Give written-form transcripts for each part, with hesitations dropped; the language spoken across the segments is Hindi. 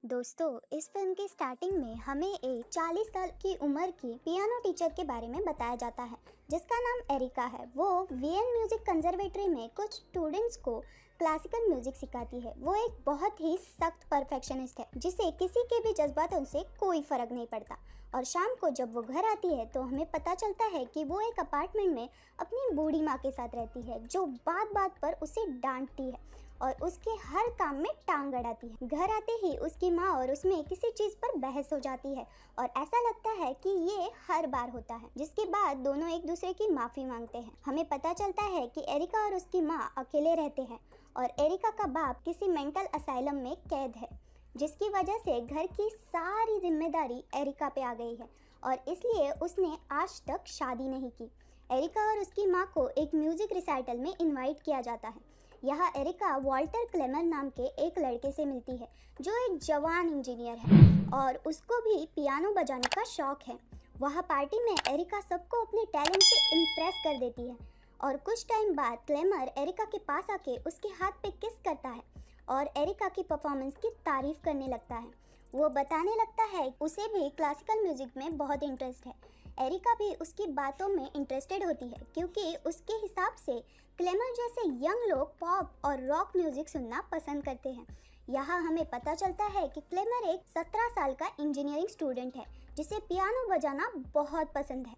दोस्तों, इस फिल्म की स्टार्टिंग में हमें एक 40 साल की उम्र की पियानो टीचर के बारे में बताया जाता है जिसका नाम एरिका है। वो वीएन म्यूजिक कंजर्वेटरी में कुछ स्टूडेंट्स को क्लासिकल म्यूजिक सिखाती है। वो एक बहुत ही सख्त परफेक्शनिस्ट है जिसे किसी के भी जज्बातों से कोई फर्क नहीं पड़ता। और शाम को जब वो घर आती है तो हमें पता चलता है कि वो एक अपार्टमेंट में अपनी बूढ़ी माँ के साथ रहती है जो बात बात पर उसे डांटती है और उसके हर काम में टांग अड़ाती है। घर आते ही उसकी माँ और उसमें किसी चीज़ पर बहस हो जाती है और ऐसा लगता है कि ये हर बार होता है, जिसके बाद दोनों एक दूसरे की माफ़ी मांगते हैं। हमें पता चलता है कि एरिका और उसकी माँ अकेले रहते हैं और एरिका का बाप किसी मेंटल असाइलम में कैद है, जिसकी वजह से घर की सारी जिम्मेदारी एरिका पे आ गई है और इसलिए उसने आज तक शादी नहीं की। एरिका और उसकी माँ को एक म्यूज़िक रिसाइटल में इनवाइट किया जाता है। यहाँ एरिका वॉल्टर क्लेमर नाम के एक लड़के से मिलती है जो एक जवान इंजीनियर है और उसको भी पियानो बजाने का शौक है। वहाँ पार्टी में एरिका सबको अपने टैलेंट से इम्प्रेस कर देती है और कुछ टाइम बाद क्लेमर एरिका के पास आके उसके हाथ पे किस करता है और एरिका की परफॉर्मेंस की तारीफ करने लगता है। वो बताने लगता है उसे भी क्लासिकल म्यूजिक में बहुत इंटरेस्ट है। एरिका भी उसकी बातों में इंटरेस्टेड होती है क्योंकि उसके हिसाब से क्लेमर जैसे यंग लोग पॉप और रॉक म्यूजिक सुनना पसंद करते हैं। यहाँ हमें पता चलता है कि क्लेमर एक 17 साल का इंजीनियरिंग स्टूडेंट है जिसे पियानो बजाना बहुत पसंद है।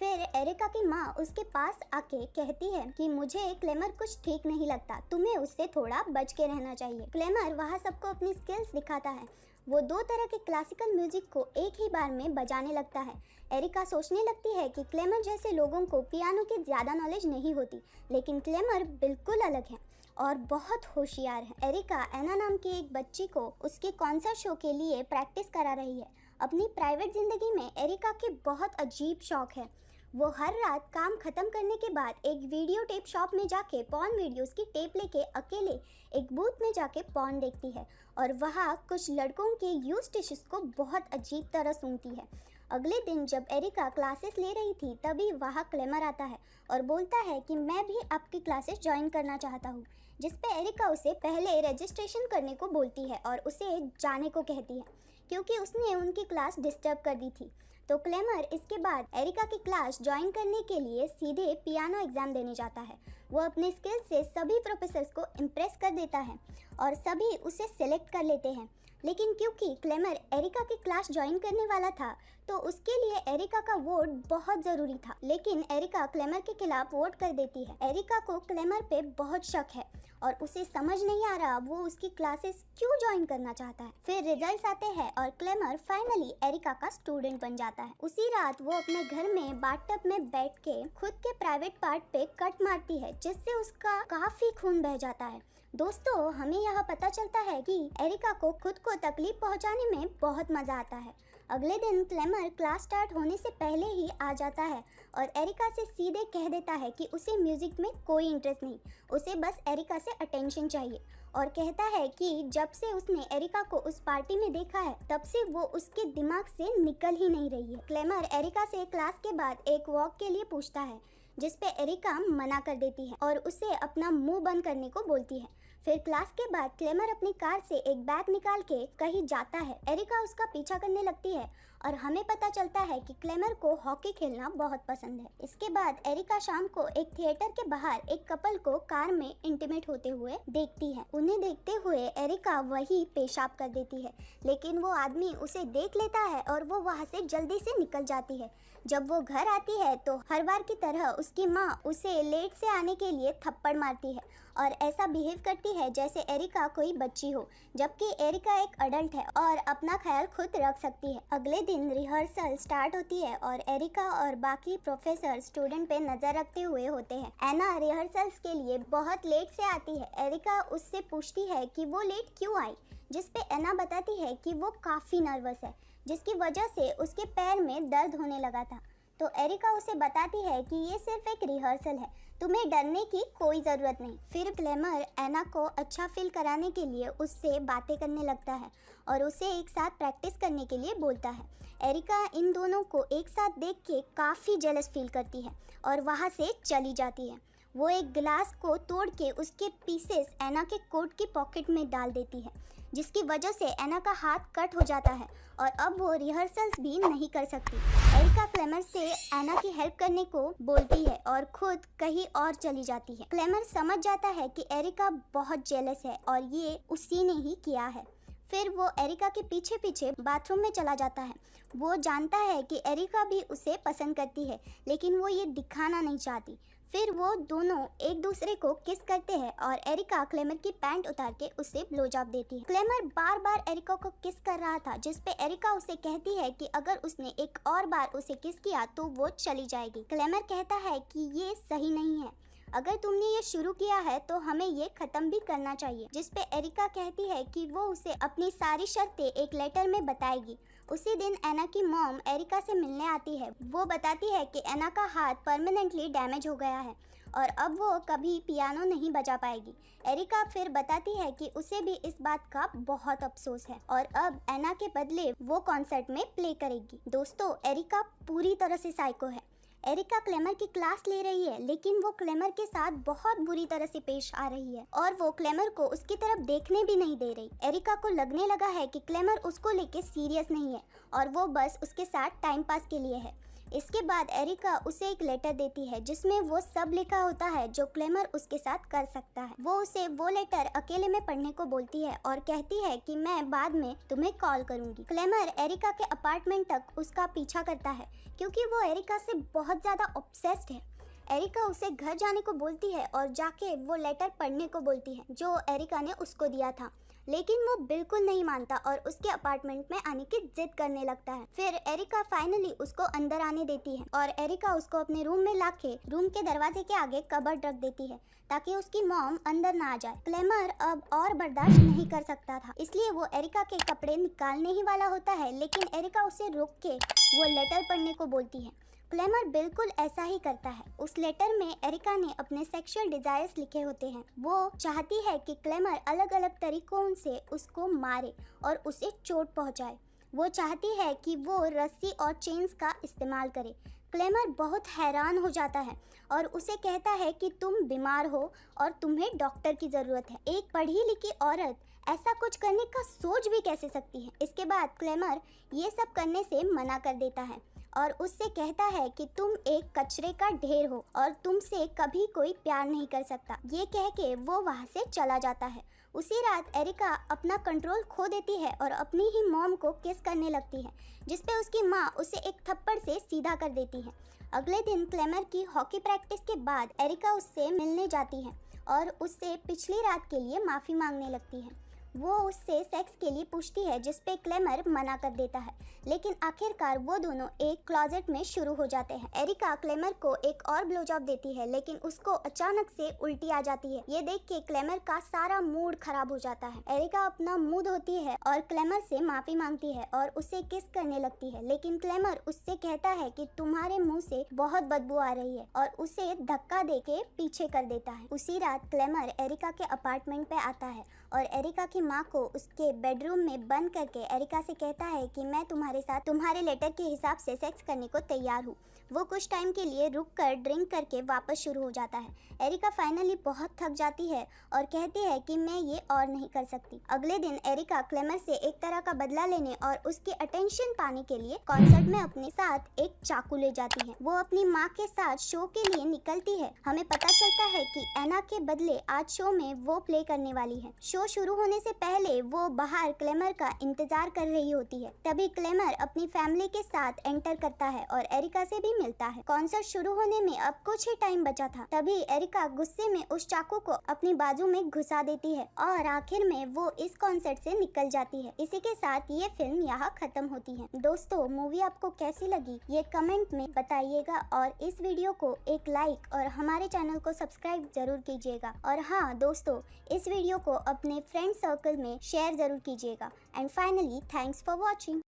फिर एरिका की माँ उसके पास आके कहती है कि मुझे क्लेमर कुछ ठीक नहीं लगता, तुम्हें उससे थोड़ा बच के रहना चाहिए। क्लेमर वहाँ सबको अपनी स्किल्स दिखाता है। वो 2 तरह के क्लासिकल म्यूजिक को एक ही बार में बजाने लगता है। एरिका सोचने लगती है कि क्लेमर जैसे लोगों को पियानो की ज़्यादा नॉलेज नहीं होती, लेकिन क्लेमर बिल्कुल अलग है और बहुत होशियार है। एरिका एना नाम की एक बच्ची को उसके कॉन्सर्ट शो के लिए प्रैक्टिस करा रही है। अपनी प्राइवेट ज़िंदगी में एरिका के बहुत अजीब शौक है। वो हर रात काम खत्म करने के बाद एक वीडियो टेप शॉप में जाके पॉर्न वीडियोस की टेप लेके अकेले एक बूथ में जाके पॉर्न देखती है और वहाँ कुछ लड़कों के यूज टिश्यूज को बहुत अजीब तरह सूंघती है। अगले दिन जब एरिका क्लासेस ले रही थी तभी वहाँ क्लेमर आता है और बोलता है कि मैं भी आपकी क्लासेस ज्वाइन करना चाहता हूँ, जिस पे एरिका उसे पहले रजिस्ट्रेशन करने को बोलती है और उसे जाने को कहती है क्योंकि उसने उनकी क्लास डिस्टर्ब कर दी थी। तो क्लेमर इसके बाद एरिका की क्लास ज्वाइन करने के लिए सीधे पियानो एग्ज़ाम देने जाता है। वो अपने स्किल से सभी प्रोफेसर्स को इम्प्रेस कर देता है और सभी उसे सेलेक्ट कर लेते हैं। लेकिन क्योंकि क्लेमर एरिका की क्लास ज्वाइन करने वाला था तो उसके लिए एरिका का वोट बहुत ज़रूरी था, लेकिन एरिका क्लेमर के खिलाफ वोट कर देती है। एरिका को क्लेमर पे बहुत शक है और उसे समझ नहीं आ रहा वो उसकी क्लासेस क्यों ज्वाइन करना चाहता है। फिर रिजल्ट्स आते हैं और क्लेमर फाइनली एरिका का स्टूडेंट बन जाता है। उसी रात वो अपने घर में बाथटब में बैठ के खुद के प्राइवेट पार्ट पे कट मारती है जिससे उसका काफ़ी खून बह जाता है। दोस्तों, हमें यहाँ पता चलता है कि एरिका को खुद को तकलीफ पहुँचाने में बहुत मज़ा आता है। अगले दिन क्लेमर क्लास स्टार्ट होने से पहले ही आ जाता है और एरिका से सीधे कह देता है कि उसे म्यूज़िक में कोई इंटरेस्ट नहीं, उसे बस एरिका से अटेंशन चाहिए और कहता है कि जब से उसने एरिका को उस पार्टी में देखा है तब से वो उसके दिमाग से निकल ही नहीं रही है। क्लेमर एरिका से क्लास के बाद एक वॉक के लिए पूछता है जिस पे एरिका मना कर देती है और उसे अपना मुंह बंद करने को बोलती है। फिर क्लास के बाद क्लेमर अपनी कार से एक बैग निकाल के कहीं जाता है। एरिका उसका पीछा करने लगती है और हमें पता चलता है कि क्लेमर को हॉकी खेलना बहुत पसंद है। इसके बाद एरिका शाम को एक थिएटर के बाहर एक कपल को कार में इंटीमेट होते हुए देखती है। उन्हें देखते हुए एरिका वही पेशाब कर देती है, लेकिन वो आदमी उसे देख लेता है और वो वहाँ से जल्दी से निकल जाती है। जब वो घर आती है तो हर बार की तरह उसकी माँ उसे लेट से आने के लिए थप्पड़ मारती है और ऐसा बिहेव करती है जैसे एरिका कोई बच्ची हो, जबकि एरिका एक अडल्ट है और अपना ख्याल खुद रख सकती है। अगले दिन रिहर्सल स्टार्ट होती है और एरिका और बाकी प्रोफेसर स्टूडेंट पे नजर रखते हुए होते हैं। एना रिहर्सल्स के लिए बहुत लेट से आती है। एरिका उससे पूछती है कि वो लेट क्यों आई, जिस पे एना बताती है कि वो काफ़ी नर्वस है जिसकी वजह से उसके पैर में दर्द होने लगा था। तो एरिका उसे बताती है कि ये सिर्फ एक रिहर्सल है, तुम्हें डरने की कोई ज़रूरत नहीं। फिर क्लेमर एना को अच्छा फील कराने के लिए उससे बातें करने लगता है और उसे एक साथ प्रैक्टिस करने के लिए बोलता है। एरिका इन दोनों को एक साथ देख के काफ़ी जेलस फील करती है और वहाँ से चली जाती है। वो एक गिलास को तोड़ के उसके पीसेस एना के कोट की पॉकेट में डाल देती है, जिसकी वजह से एना का हाथ कट हो जाता है और अब वो रिहर्सल्स भी नहीं कर सकती। एरिका क्लेमर से एना की हेल्प करने को बोलती है और खुद कहीं और चली जाती है। क्लेमर समझ जाता है कि एरिका बहुत जेलस है और ये उसी ने ही किया है। फिर वो एरिका के पीछे पीछे बाथरूम में चला जाता है। वो जानता है कि एरिका भी उसे पसंद करती है, लेकिन वो ये दिखाना नहीं चाहती। फिर वो दोनों एक दूसरे को किस करते हैं और एरिका क्लेमर की पैंट उतार के उसे ब्लोजॉब देती है। क्लेमर बार बार एरिका को किस कर रहा था, जिस पे एरिका उसे कहती है कि अगर उसने एक और बार उसे किस किया तो वो चली जाएगी। क्लेमर कहता है कि ये सही नहीं है, अगर तुमने ये शुरू किया है तो हमें ये खत्म भी करना चाहिए। जिस पे एरिका कहती है कि वो उसे अपनी सारी शर्तें एक लेटर में बताएगी। उसी दिन एना की मॉम एरिका से मिलने आती है। वो बताती है कि एना का हाथ परमानेंटली डैमेज हो गया है और अब वो कभी पियानो नहीं बजा पाएगी। एरिका फिर बताती है कि उसे भी इस बात का बहुत अफसोस है और अब एना के बदले वो कॉन्सर्ट में प्ले करेगी। दोस्तों, एरिका पूरी तरह से साइको है। एरिका क्लेमर की क्लास ले रही है, लेकिन वो क्लेमर के साथ बहुत बुरी तरह से पेश आ रही है और वो क्लेमर को उसकी तरफ देखने भी नहीं दे रही। एरिका को लगने लगा है कि क्लेमर उसको लेके सीरियस नहीं है और वो बस उसके साथ टाइम पास के लिए है। इसके बाद एरिका उसे एक लेटर देती है जिसमें वो सब लिखा होता है जो क्लेमर उसके साथ कर सकता है। वो उसे वो लेटर अकेले में पढ़ने को बोलती है और कहती है कि मैं बाद में तुम्हें कॉल करूंगी। क्लेमर एरिका के अपार्टमेंट तक उसका पीछा करता है क्योंकि वो एरिका से बहुत ज़्यादा ऑब्सेस्ड है। एरिका उसे घर जाने को बोलती है और जाके वो लेटर पढ़ने को बोलती है जो एरिका ने उसको दिया था, लेकिन वो बिल्कुल नहीं मानता और उसके अपार्टमेंट में आने की जिद करने लगता है। फिर एरिका फाइनली उसको अंदर आने देती है और एरिका उसको अपने रूम में लाके रूम के दरवाजे के आगे कबर्ड रख देती है ताकि उसकी मॉम अंदर ना आ जाए। क्लेमर अब और बर्दाश्त नहीं कर सकता था, इसलिए वो एरिका के कपड़े निकालने ही वाला होता है, लेकिन एरिका उसे रोक के वो लेटर पढ़ने को बोलती है। क्लेमर बिल्कुल ऐसा ही करता है। उस लेटर में एरिका ने अपने सेक्सुअल डिजायर्स लिखे होते हैं। वो चाहती है कि क्लेमर अलग अलग तरीकों से उसको मारे और उसे चोट पहुंचाए। वो चाहती है कि वो रस्सी और चेन्स का इस्तेमाल करे। क्लेमर बहुत हैरान हो जाता है और उसे कहता है कि तुम बीमार हो और तुम्हें डॉक्टर की ज़रूरत है। एक पढ़ी लिखी औरत ऐसा कुछ करने का सोच भी कैसे सकती है। इसके बाद क्लेमर ये सब करने से मना कर देता है और उससे कहता है कि तुम एक कचरे का ढेर हो और तुमसे कभी कोई प्यार नहीं कर सकता। ये कह के वो वहाँ से चला जाता है। उसी रात एरिका अपना कंट्रोल खो देती है और अपनी ही मॉम को किस करने लगती है, जिसपे उसकी माँ उसे एक थप्पड़ से सीधा कर देती है। अगले दिन क्लेमर की हॉकी प्रैक्टिस के बाद एरिका उससे मिलने जाती है और उससे पिछली रात के लिए माफ़ी मांगने लगती है। वो उससे सेक्स के लिए पूछती है, जिस पे क्लेमर मना कर देता है, लेकिन आखिरकार वो दोनों एक क्लोजेट में शुरू हो जाते हैं। एरिका क्लेमर को एक और ब्लोजॉब देती है, लेकिन उसको अचानक से उल्टी आ जाती है। ये देख के क्लेमर का सारा मूड खराब हो जाता है। एरिका अपना मुंह धोती है और क्लेमर से माफी मांगती है और उसे किस करने लगती है, लेकिन क्लेमर उससे कहता है कि तुम्हारे मुंह से बहुत बदबू आ रही है और उसे धक्का देके पीछे कर देता है। उसी रात क्लेमर एरिका के अपार्टमेंट पे आता है और एरिका की माँ को उसके बेडरूम में बंद करके एरिका से कहता है कि मैं तुम्हारे साथ तुम्हारे लेटर के हिसाब से सेक्स करने को तैयार हूँ। वो कुछ टाइम के लिए रुक कर ड्रिंक करके वापस शुरू हो जाता है। एरिका फाइनली बहुत थक जाती है और कहती है कि मैं ये और नहीं कर सकती। अगले दिन एरिका क्लेमर से एक तरह का बदला लेने और उसकी अटेंशन पाने के लिए कॉन्सर्ट में अपने साथ एक चाकू ले जाती है। वो अपनी माँ के साथ शो के लिए निकलती है। हमें पता चलता है कि एना के बदले आज शो में वो प्ले करने वाली है। शो शुरू होने से पहले वो बाहर क्लेमर का इंतजार कर रही होती है। तभी क्लेमर अपनी फैमिली के साथ एंटर करता है और एरिका से भी मिलता है। कॉन्सर्ट शुरू होने में अब कुछ ही टाइम बचा था, तभी एरिका गुस्से में उस चाकू को अपनी बाजू में घुसा देती है और आखिर में वो इस कॉन्सर्ट से निकल जाती है। इसी के साथ ये फिल्म यहाँ खत्म होती है। दोस्तों, मूवी आपको कैसी लगी ये कमेंट में बताइएगा और इस वीडियो को एक लाइक और हमारे चैनल को सब्सक्राइब जरूर कीजिएगा। और हाँ दोस्तों, इस वीडियो को अपने फ्रेंड सर्कल में शेयर जरूर कीजिएगा। And finally, thanks for watching.